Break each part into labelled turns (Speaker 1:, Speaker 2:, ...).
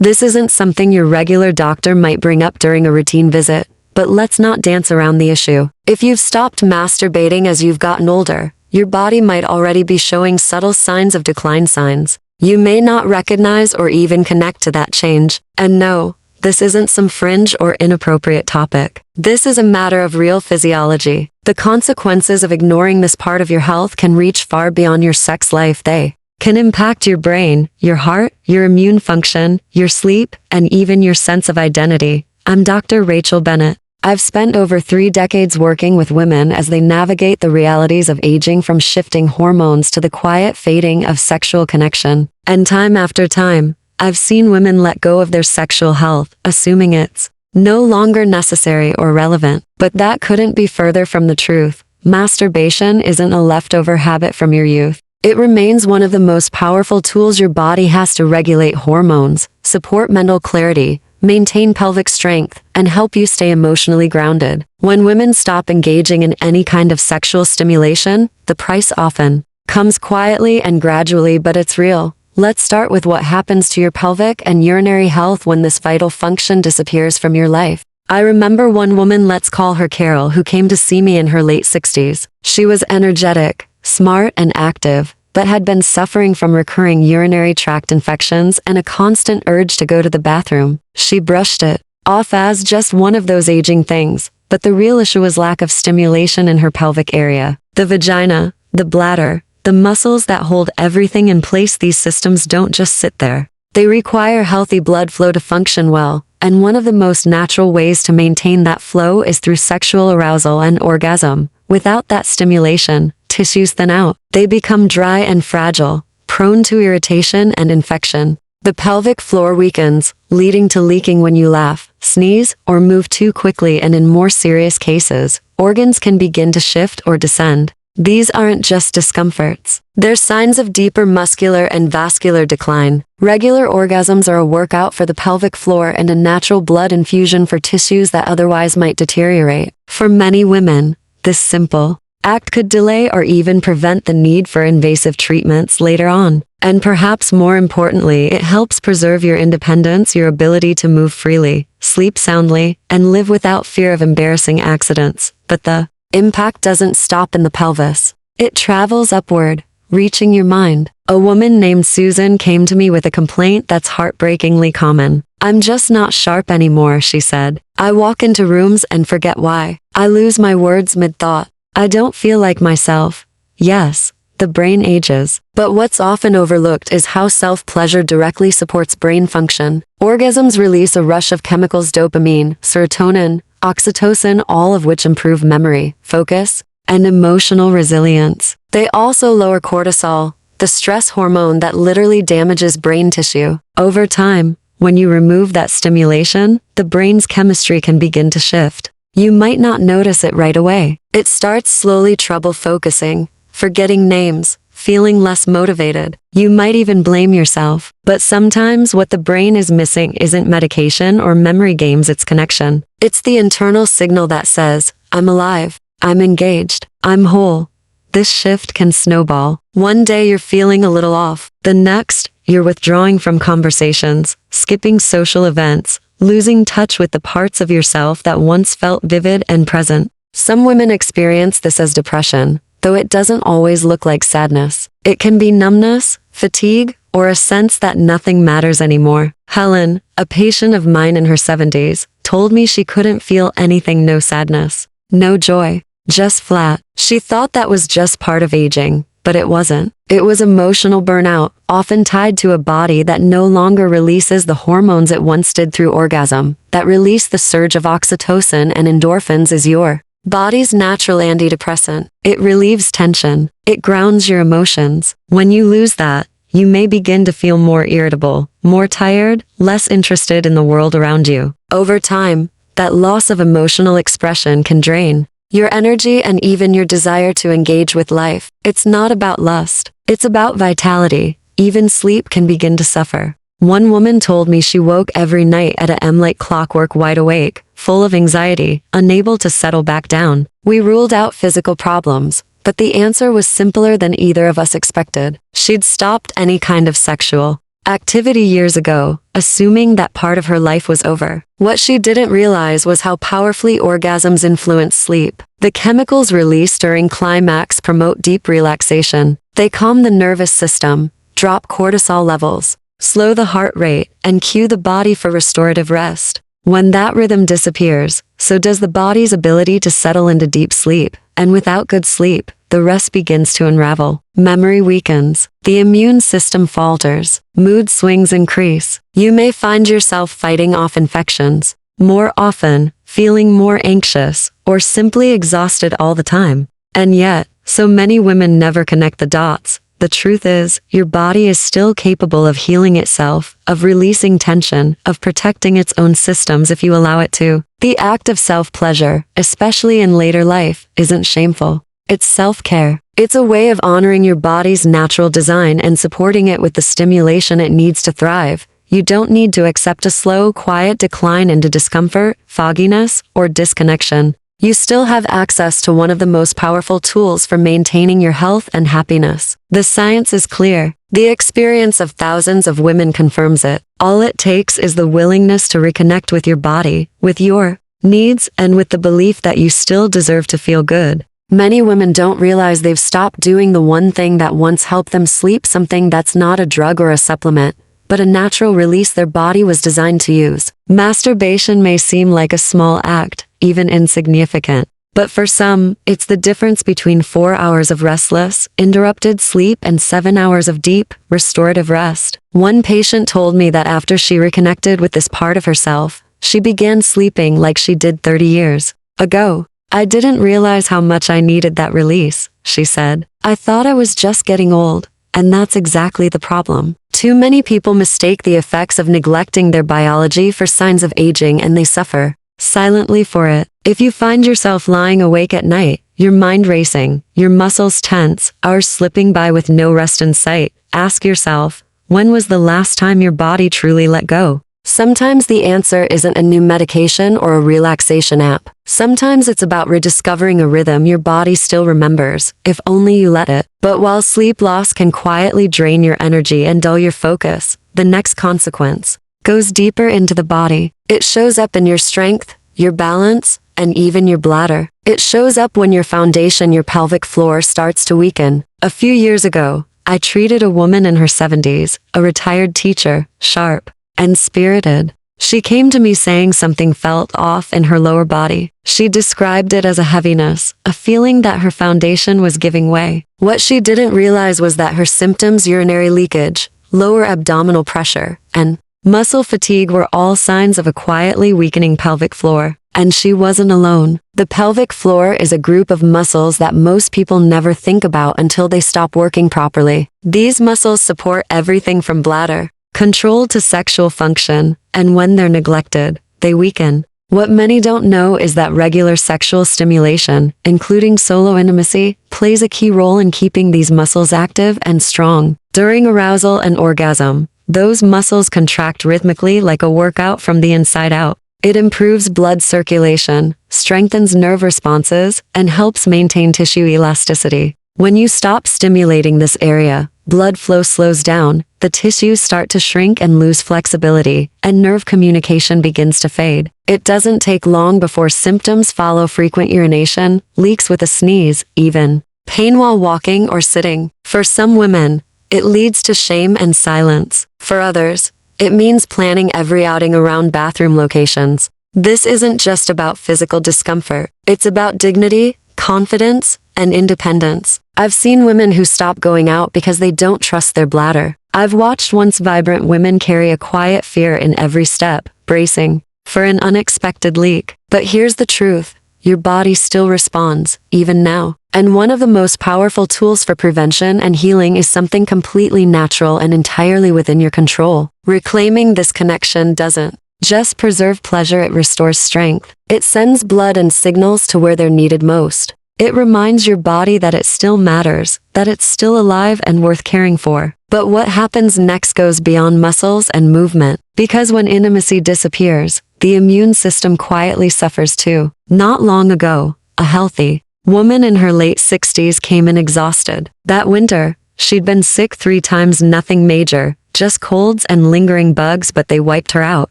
Speaker 1: This isn't something your regular doctor might bring up during a routine visit, but let's not dance around the issue. If you've stopped masturbating as you've gotten older, your body might already be showing subtle signs of decline signs. You may not recognize or even connect to that change. And no, this isn't some fringe or inappropriate topic. This is a matter of real physiology. The consequences of ignoring this part of your health can reach far beyond your sex life. They can impact your brain, your heart, your immune function, your sleep, and even your sense of identity. I'm Dr. Rachel Bennett. I've spent over 3 decades working with women as they navigate the realities of aging, from shifting hormones to the quiet fading of sexual connection. And time after time, I've seen women let go of their sexual health, assuming it's no longer necessary or relevant. But that couldn't be further from the truth. Masturbation isn't a leftover habit from your youth. It remains one of the most powerful tools your body has to regulate hormones, support mental clarity, maintain pelvic strength, and help you stay emotionally grounded. When women stop engaging in any kind of sexual stimulation, the price often comes quietly and gradually, but it's real. Let's start with what happens to your pelvic and urinary health when this vital function disappears from your life. I remember one woman, let's call her Carol, who came to see me in her late 60s. She was energetic, smart, and active, but had been suffering from recurring urinary tract infections and a constant urge to go to the bathroom. She brushed it off as just one of those aging things, but the real issue was lack of stimulation in her pelvic area. The vagina, the bladder, the muscles that hold everything in place. These systems don't just sit there. They require healthy blood flow to function well, and one of the most natural ways to maintain that flow is through sexual arousal and orgasm. Without that stimulation, tissues thin out. They become dry and fragile, prone to irritation and infection. The pelvic floor weakens, leading to leaking when you laugh, sneeze, or move too quickly, and in more serious cases, organs can begin to shift or descend. These aren't just discomforts. They're signs of deeper muscular and vascular decline. Regular orgasms are a workout for the pelvic floor and a natural blood infusion for tissues that otherwise might deteriorate. For many women, this simple act could delay or even prevent the need for invasive treatments later on. And perhaps more importantly, it helps preserve your independence, your ability to move freely, sleep soundly, and live without fear of embarrassing accidents. But the impact doesn't stop in the pelvis. It travels upward, reaching your mind. A woman named Susan came to me with a complaint that's heartbreakingly common. I'm just not sharp anymore, she said. I walk into rooms and forget why. I lose my words mid-thought. I don't feel like myself. Yes, the brain ages. But what's often overlooked is how self-pleasure directly supports brain function. Orgasms release a rush of chemicals: dopamine, serotonin, oxytocin, all of which improve memory, focus, and emotional resilience. They also lower cortisol, the stress hormone that literally damages brain tissue. Over time, when you remove that stimulation, the brain's chemistry can begin to shift. You might not notice it right away. It starts slowly, trouble focusing, forgetting names, feeling less motivated. You might even blame yourself. But sometimes what the brain is missing isn't medication or memory games, it's connection. It's the internal signal that says, I'm alive, I'm engaged, I'm whole. This shift can snowball. One day you're feeling a little off. The next, you're withdrawing from conversations, skipping social events, losing touch with the parts of yourself that once felt vivid and present. Some women experience this as depression, though it doesn't always look like sadness. It can be numbness, fatigue, or a sense that nothing matters anymore. Helen, a patient of mine in her 70s, told me she couldn't feel anything: no sadness, no joy, just flat. She thought that was just part of aging, but it wasn't. It was emotional burnout, often tied to a body that no longer releases the hormones it once did through orgasm. That release, the surge of oxytocin and endorphins, is your body's natural antidepressant. It relieves tension. It grounds your emotions. When you lose that, you may begin to feel more irritable, more tired, less interested in the world around you. Over time, that loss of emotional expression can drain your energy and even your desire to engage with life. It's not about lust. It's about vitality. Even sleep can begin to suffer. One woman told me she woke every night at a like clockwork, wide awake, full of anxiety, unable to settle back down. We ruled out physical problems, but the answer was simpler than either of us expected. She'd stopped any kind of sexual activity years ago, assuming that part of her life was over. What she didn't realize was how powerfully orgasms influence sleep. The chemicals released during climax promote deep relaxation. They calm the nervous system, drop cortisol levels, slow the heart rate, and cue the body for restorative rest. When that rhythm disappears, so does the body's ability to settle into deep sleep, and without good sleep, the rest begins to unravel. Memory weakens. The immune system falters. Mood swings increase. You may find yourself fighting off infections more often, feeling more anxious, or simply exhausted all the time. And yet, so many women never connect the dots. The truth is, your body is still capable of healing itself, of releasing tension, of protecting its own systems if you allow it to. The act of self-pleasure, especially in later life, isn't shameful. It's self-care. It's a way of honoring your body's natural design and supporting it with the stimulation it needs to thrive. You don't need to accept a slow, quiet decline into discomfort, fogginess, or disconnection. You still have access to one of the most powerful tools for maintaining your health and happiness. The science is clear. The experience of thousands of women confirms it. All it takes is the willingness to reconnect with your body, with your needs, and with the belief that you still deserve to feel good. Many women don't realize they've stopped doing the one thing that once helped them sleep, something that's not a drug or a supplement, but a natural release their body was designed to use. Masturbation may seem like a small act, even insignificant. But for some, it's the difference between 4 hours of restless, interrupted sleep and 7 hours of deep, restorative rest. One patient told me that after she reconnected with this part of herself, she began sleeping like she did 30 years ago. I didn't realize how much I needed that release, she said. I thought I was just getting old, and that's exactly the problem. Too many people mistake the effects of neglecting their biology for signs of aging, and they suffer silently for it. If you find yourself lying awake at night, your mind racing, your muscles tense, hours slipping by with no rest in sight, ask yourself, when was the last time your body truly let go? Sometimes the answer isn't a new medication or a relaxation app. Sometimes it's about rediscovering a rhythm your body still remembers, if only you let it. But while sleep loss can quietly drain your energy and dull your focus, the next consequence goes deeper into the body. It shows up in your strength, your balance, and even your bladder. It shows up when your foundation, your pelvic floor, starts to weaken. A few years ago, I treated a woman in her 70s, a retired teacher, sharp and spirited. She came to me saying something felt off in her lower body. She described it as a heaviness, a feeling that her foundation was giving way. What she didn't realize was that her symptoms, urinary leakage, lower abdominal pressure, and muscle fatigue, were all signs of a quietly weakening pelvic floor. And she wasn't alone. The pelvic floor is a group of muscles that most people never think about until they stop working properly. These muscles support everything from bladder control to sexual function, and when they're neglected, they weaken. What many don't know is that regular sexual stimulation, including solo intimacy, plays a key role in keeping these muscles active and strong. During arousal and orgasm, those muscles contract rhythmically like a workout from the inside out. It improves blood circulation, strengthens nerve responses, and helps maintain tissue elasticity. When you stop stimulating this area, blood flow slows down, the tissues start to shrink and lose flexibility, and nerve communication begins to fade. It doesn't take long before symptoms follow: frequent urination, leaks with a sneeze, even pain while walking or sitting. For some women, it leads to shame and silence. For others, it means planning every outing around bathroom locations. This isn't just about physical discomfort. It's about dignity, confidence, and independence. I've seen women who stop going out because they don't trust their bladder. I've watched once vibrant women carry a quiet fear in every step, bracing for an unexpected leak. But here's the truth. Your body still responds, even now. And one of the most powerful tools for prevention and healing is something completely natural and entirely within your control. Reclaiming this connection doesn't just preserve pleasure, it restores strength. It sends blood and signals to where they're needed most. It reminds your body that it still matters, that it's still alive and worth caring for. But what happens next goes beyond muscles and movement. Because when intimacy disappears, the immune system quietly suffers too. Not long ago, a healthy woman in her late 60s came in exhausted. That winter, she'd been sick 3 times, nothing major, just colds and lingering bugs, but they wiped her out.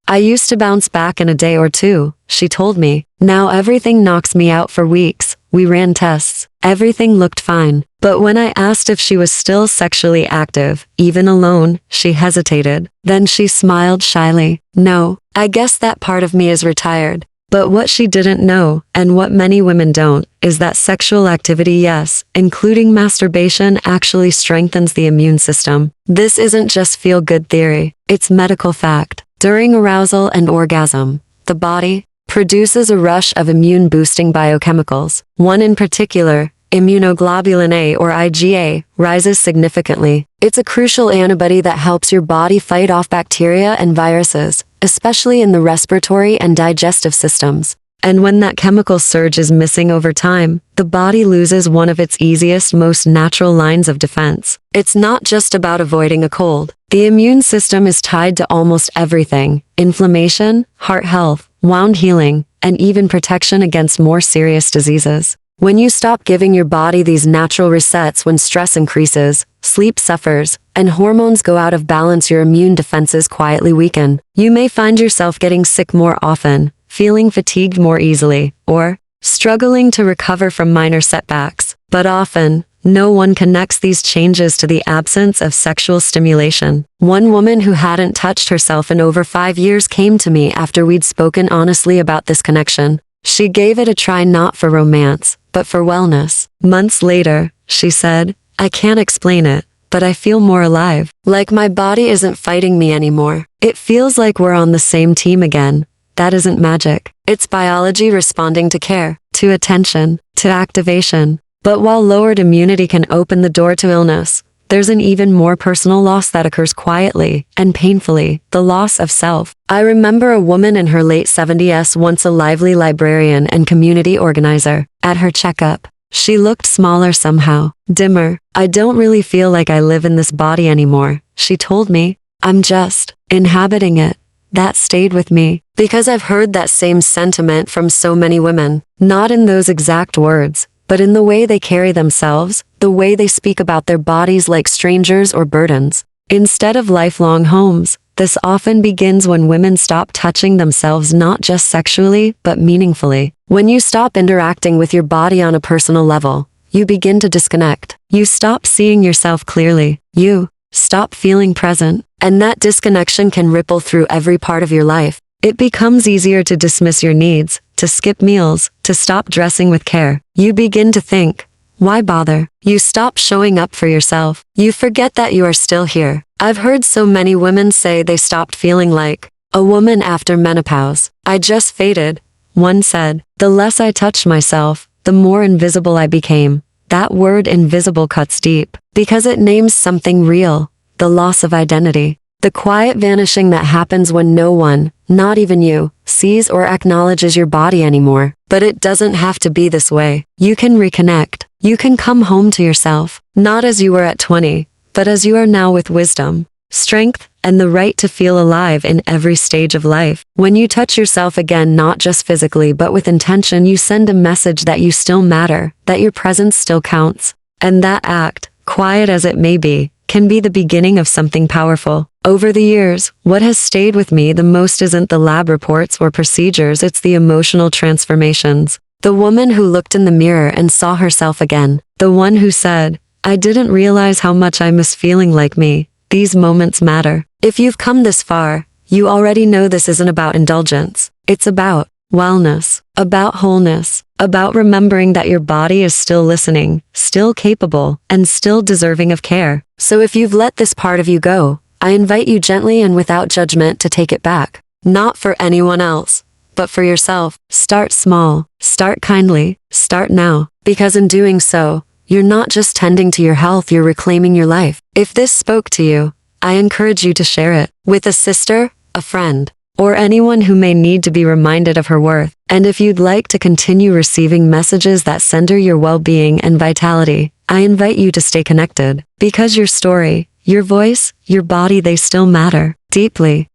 Speaker 1: I used to bounce back in a day or two, she told me. Now everything knocks me out for weeks. We ran tests. Everything looked fine. But when I asked if she was still sexually active, even alone, she hesitated. Then she smiled shyly. No, I guess that part of me is retired. But what she didn't know, and what many women don't, is that sexual activity, yes, including masturbation, actually strengthens the immune system. This isn't just feel-good theory. It's medical fact. During arousal and orgasm, the body produces a rush of immune-boosting biochemicals. One in particular, immunoglobulin A or IgA, rises significantly. It's a crucial antibody that helps your body fight off bacteria and viruses, especially in the respiratory and digestive systems. And when that chemical surge is missing over time, the body loses one of its easiest, most natural lines of defense. It's not just about avoiding a cold. The immune system is tied to almost everything: inflammation, heart health, wound healing, and even protection against more serious diseases. When you stop giving your body these natural resets, when stress increases, sleep suffers, and hormones go out of balance, your immune defenses quietly weaken. You may find yourself getting sick more often, feeling fatigued more easily, or struggling to recover from minor setbacks. But often, no one connects these changes to the absence of sexual stimulation. One woman who hadn't touched herself in over 5 years came to me after we'd spoken honestly about this connection. She gave it a try, not for romance, but for wellness. Months later, she said, I can't explain it, but I feel more alive. Like my body isn't fighting me anymore. It feels like we're on the same team again. That isn't magic. It's biology responding to care, to attention, to activation. But while lowered immunity can open the door to illness, there's an even more personal loss that occurs quietly and painfully: the loss of self. I remember a woman in her late 70s, once a lively librarian and community organizer. At her checkup, she looked smaller somehow, dimmer. I don't really feel like I live in this body anymore, she told me. I'm just inhabiting it. That stayed with me, because I've heard that same sentiment from so many women. Not in those exact words, but in the way they carry themselves, the way they speak about their bodies like strangers or burdens, instead of lifelong homes. This often begins when women stop touching themselves, not just sexually, but meaningfully. When you stop interacting with your body on a personal level, you begin to disconnect. You stop seeing yourself clearly. You stop feeling present. And that disconnection can ripple through every part of your life. It becomes easier to dismiss your needs, to skip meals, to stop dressing with care. You begin to think, why bother? You stop showing up for yourself. You forget that you are still here. I've heard so many women say they stopped feeling like a woman after menopause. I just faded, one said. The less I touched myself, the more invisible I became. That word invisible cuts deep, because it names something real: the loss of identity. The quiet vanishing that happens when no one, not even you, sees or acknowledges your body anymore. But it doesn't have to be this way. You can reconnect. You can come home to yourself, not as you were at 20, but as you are now, with wisdom, strength, and the right to feel alive in every stage of life. When you touch yourself again, not just physically but with intention, you send a message that you still matter, that your presence still counts. And that act, quiet as it may be, can be the beginning of something powerful. Over the years, what has stayed with me the most isn't the lab reports or procedures, it's the emotional transformations. The woman who looked in the mirror and saw herself again. The one who said, I didn't realize how much I miss feeling like me. These moments matter. If you've come this far, you already know this isn't about indulgence. It's about wellness, about wholeness, about remembering that your body is still listening, still capable, and still deserving of care. So if you've let this part of you go, I invite you gently and without judgment to take it back. Not for anyone else, but for yourself. Start small, start kindly, start now. Because in doing so, you're not just tending to your health, you're reclaiming your life. If this spoke to you, I encourage you to share it with a sister, a friend, or anyone who may need to be reminded of her worth. And if you'd like to continue receiving messages that center your well-being and vitality, I invite you to stay connected, because your story, your voice, your body, they still matter deeply.